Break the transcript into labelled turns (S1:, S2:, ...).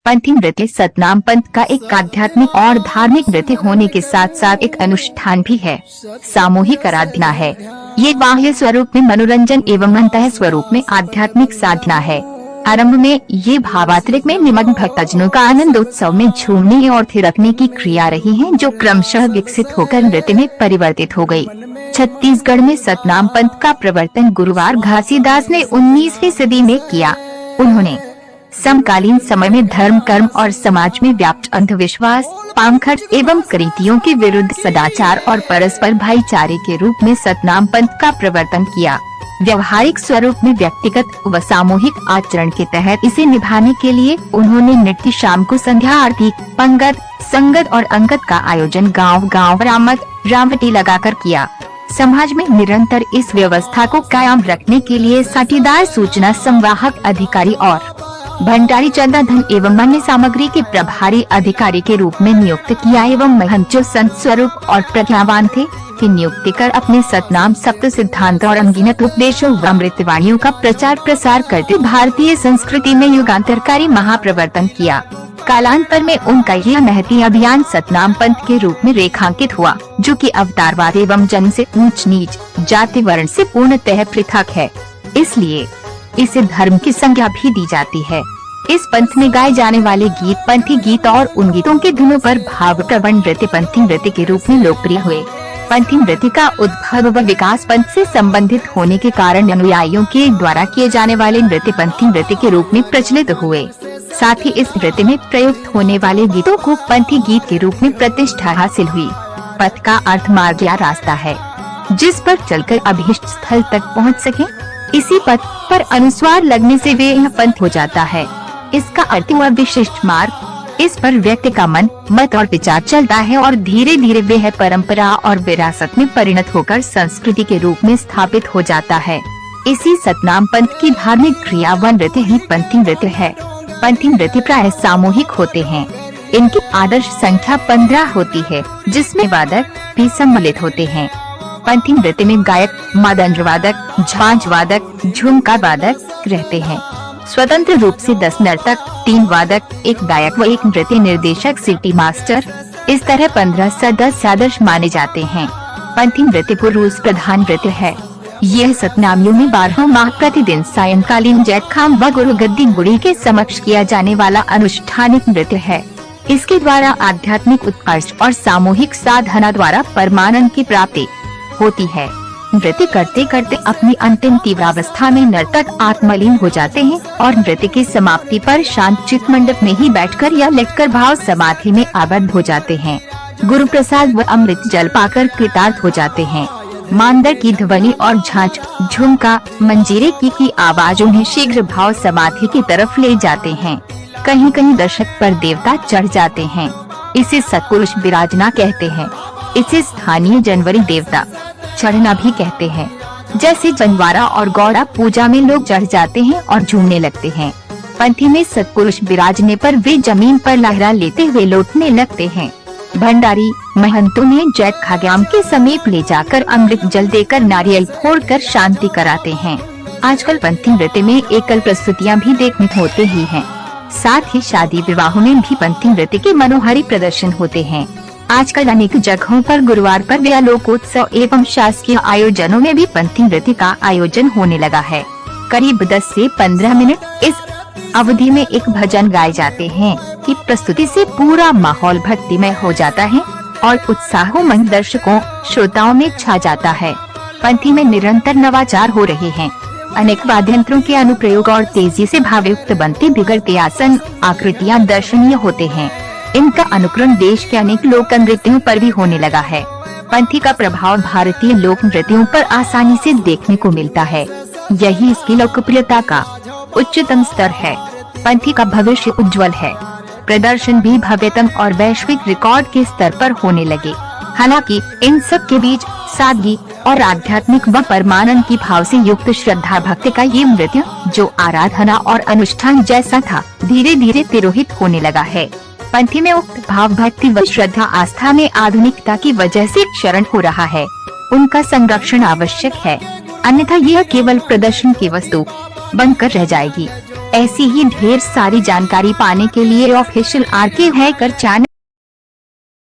S1: पंथी नृत्य सतनाम पंथ का एक आध्यात्मिक और धार्मिक नृत्य होने के साथ साथ एक अनुष्ठान भी है, सामूहिक आराधना है। ये बाह्य स्वरूप में मनोरंजन एवं अंतः स्वरूप में आध्यात्मिक साधना है। आरंभ में ये भावात्रिक में निमग्न भक्तजनों का आनंदोत्सव में झूमने और थिरकने की क्रिया रही है, जो क्रमशः विकसित होकर नृत्य में परिवर्तित हो गई। छत्तीसगढ़ में सतनाम पंथ का प्रवर्तन गुरुवार घासीदास ने 19वीं सदी में किया। उन्होंने समकालीन समय में धर्म, कर्म और समाज में व्याप्त अंधविश्वास, पाखंड एवं कुरीतियों के विरुद्ध सदाचार और परस्पर भाईचारे के रूप में सतनाम पंथ का प्रवर्तन किया। व्यवहारिक स्वरूप में व्यक्तिगत व सामूहिक आचरण के तहत इसे निभाने के लिए उन्होंने नित्य शाम को संध्या आरती, पंगत, संगत और अंगत का आयोजन गांव-गांव रामवटी लगाकर किया। समाज में निरंतर इस व्यवस्था को कायम रखने के लिए साठीदार, सूचना संवाहक अधिकारी और भंडारी चंदा धन एवं अन्य सामग्री के प्रभारी अधिकारी के रूप में नियुक्त किया एवं महंत जो संत स्वरूप और प्रज्ञावान थे की नियुक्ति कर अपने सतनाम सप्त सिद्धांत और अनगिनत उपदेशों व अमृतवाणियों का प्रचार प्रसार करते भारतीय संस्कृति में युगांतरकारी महाप्रवर्तन किया। कालांतर में उनका यह महती अभियान सतनाम पंथ के रूप में रेखांकित हुआ, जो कि अवतारवाद एवं जन्म से ऊंच नीच, जाति वर्ण से पूर्णतः पृथक है। इसलिए इसे धर्म की संज्ञा भी दी जाती है। इस पंथ में गाए जाने वाले गीत पंथी गीत और उन गीतों के धुनों पर भाव प्रवण नृत्य पंथी नृत्य के रूप में लोकप्रिय हुए। पंथी नृत्य का उद्भव व विकास पंथ से संबंधित होने के कारण अनुयायियों के द्वारा किए जाने वाले नृत्य पंथी नृत्य के रूप में प्रचलित हुए। साथ ही इस नृत्य में प्रयुक्त होने वाले गीतों को पंथी गीत के रूप में प्रतिष्ठा हासिल हुई। पथ का अर्थ मार्ग या रास्ता है, जिस पर चलकर अभीष्ट स्थल तक पहुंच सके। इसी पथ पर अनुस्वार लगने से वे यह पंथ हो जाता है। इसका अर्थ हुआ विशिष्ट मार्ग। इस पर व्यक्ति का मन, मत और विचार चलता है और धीरे धीरे वह परंपरा और विरासत में परिणत होकर संस्कृति के रूप में स्थापित हो जाता है। इसी सतनाम पंथ की धार्मिक क्रिया व नृत्य ही पंथी नृत्य है। पंथी नृत्य प्राय सामूहिक होते हैं। इनकी आदर्श संख्या 15 होती है, जिसमें वादक भी सम्मिलित होते हैं। पंथी नृत्य में गायक, मदंड वादक, झांझ वादक, झुमका वादक रहते हैं। स्वतंत्र रूप से 10 नर्तक, 3 वादक, 1 गायक व 1 नृत्य निर्देशक सिटी मास्टर, इस तरह 15 सदस्य आदर्श माने जाते हैं। पंथी नृत्य पुरुष प्रधान नृत्य है। यह सतनामियों में 12 माह प्रतिदिन सायंकालीन जैतखाम व गुरु गद्दी गुड़ी के समक्ष किया जाने वाला अनुष्ठानिक नृत्य है। इसके द्वारा आध्यात्मिक उत्कर्ष और सामूहिक साधना द्वारा परमानंद की प्राप्ति होती है। नृत्य करते करते अपनी अंतिम तीव्रावस्था में नर्तक आत्मलीन हो जाते हैं और नृत्य की समाप्ति पर शांत चित मंडप में ही बैठकर या लेटकर भाव समाधि में आबद्ध हो जाते हैं। गुरु प्रसाद व अमृत जल पाकर कृतार्थ हो जाते हैं। मांदर की ध्वनि और झांझ, झुमका, मंजीरे की आवाज उन्हें शीघ्र भाव समाधि की तरफ ले जाते हैं। कहीं कहीं दर्शक पर देवता चढ़ जाते हैं। इसे सत्पुरुष विराजना कहते हैं। इसे स्थानीय जनवरी देवता चढ़ना भी कहते हैं। जैसे जनवारा और गौड़ा पूजा में लोग चढ़ जाते हैं और झूमने लगते हैं। पंथी में सत्पुरुष विराजने पर वे जमीन पर लहरा लेते हुए लौटने लगते हैं। भंडारी महंतों ने जैत खाग्याम के समीप ले जाकर अमृत जल देकर नारियल फोड़कर शांति कराते हैं। आजकल पंथी नृत्य में एकल प्रस्तुतियां भी देखने होते ही हैं। साथ ही शादी विवाहों में भी पंथी नृत्य के मनोहारी प्रदर्शन होते हैं। आजकल अनेक जगहों पर गुरुवार पर व्यालोकोत्सव एवं शासकीय आयोजनों में भी पंथी नृत्य का आयोजन होने लगा है। करीब 10 से 15 मिनट इस अवधि में एक भजन गाए जाते हैं कि प्रस्तुति से पूरा माहौल भक्तिमय हो जाता है और उत्साहोमय दर्शकों श्रोताओं में छा जाता है। पंथी में निरंतर नवाचार हो रहे हैं। अनेक वाद्ययंत्रों के अनुप्रयोग और तेजी से भावयुक्त बनते बिगड़ते आसन आकृतियां दर्शनीय होते हैं। इनका अनुकरण देश के अनेक लोक नृत्यों पर भी होने लगा है। पंथी का प्रभाव भारतीय लोक नृत्यों पर आसानी से देखने को मिलता है। यही इसकी लोकप्रियता का उच्चतम स्तर है। पंथी का भविष्य उज्जवल है। प्रदर्शन भी भव्यतम और वैश्विक रिकॉर्ड के स्तर पर होने लगे। हालांकि इन सब के बीच सादगी और आध्यात्मिक व परमानंद की भाव से युक्त श्रद्धा भक्ति का ये नृत्य, जो आराधना और अनुष्ठान जैसा था, धीरे धीरे तिरोहित होने लगा है। पंथी में उक्त भाव भक्ति व श्रद्धा आस्था में आधुनिकता की वजह से क्षरण हो रहा है। उनका संरक्षण आवश्यक है, अन्यथा यह केवल प्रदर्शन की वस्तु बनकर रह जाएगी। ऐसी ही ढेर सारी जानकारी पाने के लिए ऑफिशियल आर के हैकर चैनल